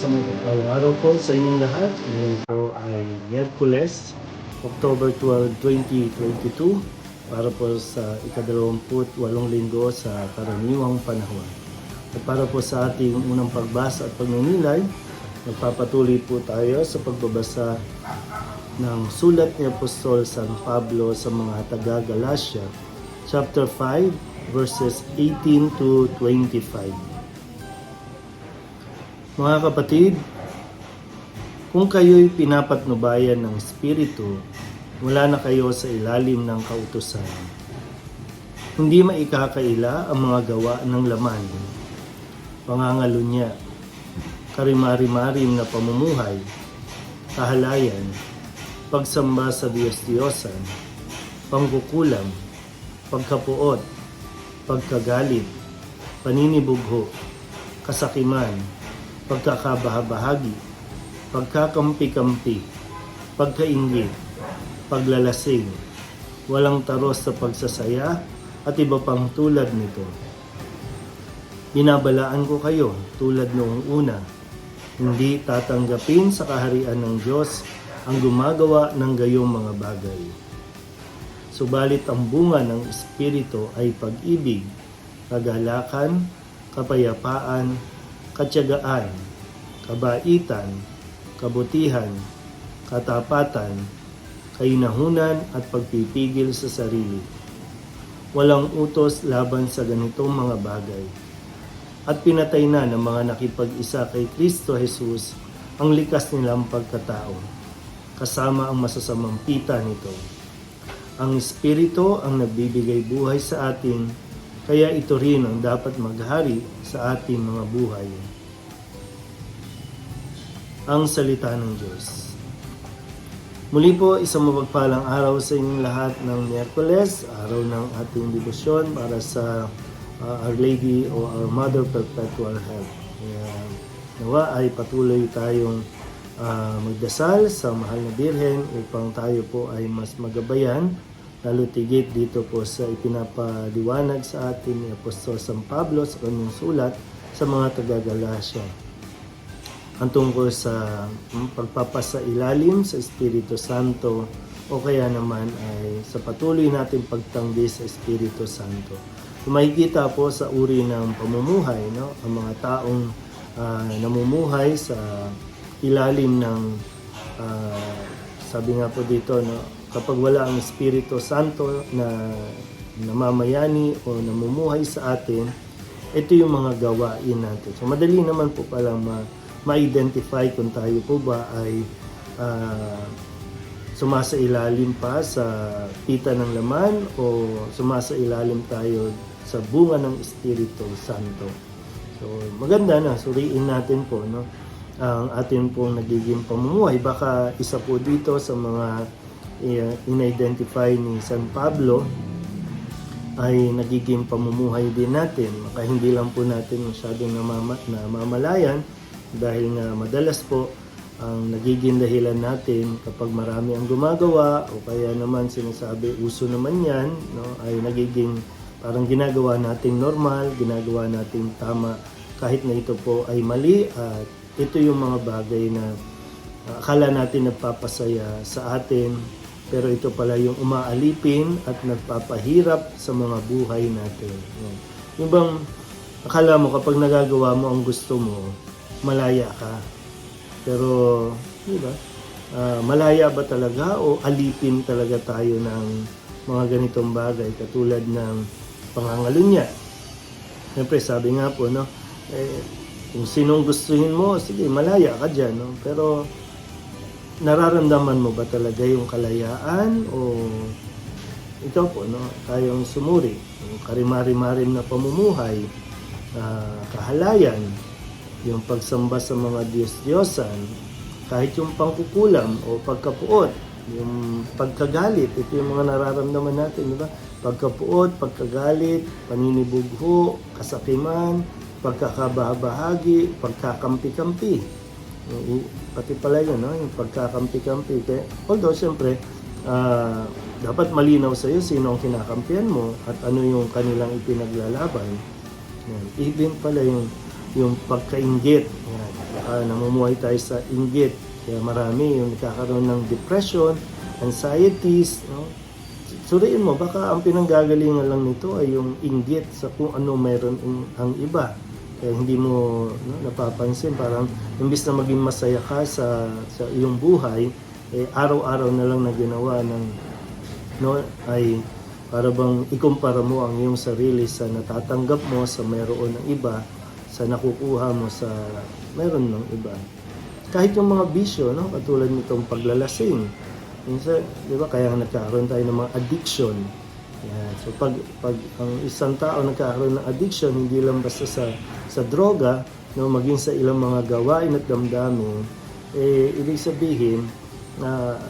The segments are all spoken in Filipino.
Isang araw po sa inyong lahat. Ngayon po ay Miyerkules, October 12, 2022 para po sa ika-28 linggo sa karaniwang panahon. At para po sa ating unang pagbasa at pagninilay, nagpapatuloy po tayo sa pagbabasa ng sulat ni Apostol San Pablo sa mga taga-Galacia, chapter 5, verses 18 to 25. Mga kapatid, kung kayo'y pinapatnubayan ng Espiritu, wala na kayo sa ilalim ng kautusan. Hindi maikakaila ang mga gawa ng laman, pangangalunya, karimari-marim na pamumuhay, kahalayan, pagsamba sa Diyos-Diyosan, pangkukulam, pagkapuot, pagkagalit, paninibugho, kasakiman, pagkakabahabahagi, pagkakampi-kampi, pagkainggit, paglalasing, walang taros sa pagsasaya at iba pang tulad nito. Binabalaan ko kayo tulad noong una, hindi tatanggapin sa kaharian ng Diyos ang gumagawa ng gayong mga bagay. Subalit ang bunga ng Espiritu ay pag-ibig, kagalakan, kapayapaan, katyagaan, kabaitan, kabutihan, katapatan, kainahunan at pagpipigil sa sarili. Walang utos laban sa ganitong mga bagay. At pinatay na ng mga nakipag-isa kay Kristo Jesus ang likas nilang pagkatao, kasama ang masasamang pita nito. Ang Espiritu ang nagbibigay buhay sa atin, kaya ito rin ang dapat maghari sa ating mga buhay. Ang salita ng Diyos. Muli po, isang mapagpalang araw sa inyong lahat ng Miyerkules, araw ng ating debosyon para sa Our Lady o Our Mother Perpetual Help. Kaya nawa ay patuloy tayong magdasal sa Mahal na Birhen upang tayo po ay mas magabayan, lalo tigit dito po sa ipinapaliwanag sa atin ni Apostol San Pablo sa kanyang sulat sa mga taga-Galacia. Ang tungkol sa pagpapasailalim sa Espiritu Santo o kaya naman ay sa patuloy natin pagtanggi sa Espiritu Santo. Kung makikita po sa uri ng pamumuhay, no? Ang mga taong namumuhay sa ilalim ng sabi nga po dito, no? Kapag wala ang Espiritu Santo na namamayani o namumuhay sa atin, ito yung mga gawain natin. So madali naman po palang ma-identify kung tayo po ba ay sumasailalim pa sa pita ng laman o sumasailalim tayo sa bunga ng Espiritu Santo. So maganda na, suriin natin po, no, ang atin pong nagiging pamumuhay. Baka isa po dito sa mga in-identify ni San Pablo ay nagiging pamumuhay din natin. Maka hindi lang po natin masyadong namamalayan dahil nga madalas po ang nagiging dahilan natin kapag marami ang gumagawa o kaya naman sinasabi uso naman yan, no, ay nagiging parang ginagawa nating normal, ginagawa nating tama kahit na ito po ay mali at ito yung mga bagay na akala natin nagpapasaya sa atin pero ito pala yung umaalipin at nagpapahirap sa mga buhay natin. Yan. Yung bang akala mo kapag nagagawa mo ang gusto mo, malaya ka. Pero, di ba? Malaya ba talaga o alipin talaga tayo ng mga ganitong bagay katulad ng pangangalunya? Siyempre, sabi nga po, no? Kung sinong gustuhin mo, sige, malaya ka dyan, no? Pero, nararamdaman mo ba talaga yung kalayaan o ito po, no? Tayong sumuri, yung karimari-marim na pamumuhay, kahalayan, yung pagsamba sa mga Diyos-Diyosan, kahit yung pangkukulam o pagkapuot, yung pagkagalit, ito yung mga nararamdaman natin, di ba? Pagkapuot, pagkagalit, paninibugho, kasakiman, pagkakabahabahagi, pagkakampi-kampi. Pati pala yun, no? Yung pagkakampi-kampi. Kaya, although, siyempre, dapat malinaw sa iyo sino ang kinakampihan mo at ano yung kanilang ipinaglalaban. Yan. Even pala yung pagkainggit. Yan. namumuhay tayo sa inggit. Kaya marami yung nagkakaroon ng depression, anxieties, no? Suriin mo, baka ang pinanggagalingan lang nito ay yung inggit sa kung ano meron ang iba. Kaya hindi mo napapansin, parang imbis na maging masaya ka sa iyong buhay, araw-araw na lang na ginawa ng ay para bang ikumpara mo ang iyong sarili sa natatanggap mo sa meron ng iba, sa nakukuha mo sa meron ng iba. Kahit yung mga bisyo, katulad nitong paglalasing. Minsan, di ba, kaya nagkakaroon tayo ng mga addiction. Yan. So pag ang isang tao nagkakaroon ng addiction, hindi lang basta sa droga, maging sa ilang mga gawain at damdamin, ibig sabihin na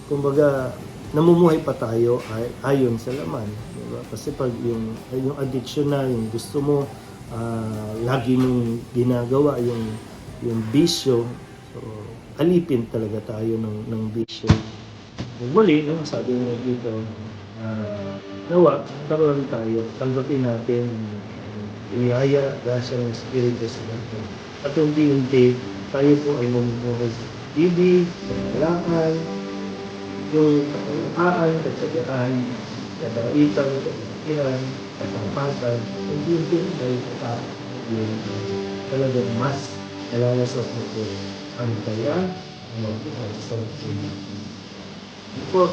kumbaga namumuhay pa tayo ayon sa laman, di ba? Kasi pag yung addiction na, yung gusto mo lagi mong ginagawa yung bisyo, so alipin talaga tayo ng bisyo. Muli, sabi mo dito, nawa, karoon tayo, tanggapin natin iyaya, grasya ng Espiritu Santo. At unti-unti, tayo po ay mamumuhay sa ibig, sa kalangan, yung kapayapaan, katsagaan, kabaitan, kapikiran, katampatan, unti-unti tayo yung talagang mas nalalasot mo po ang kaya, ang magbuhay sa Pilipinas. Po,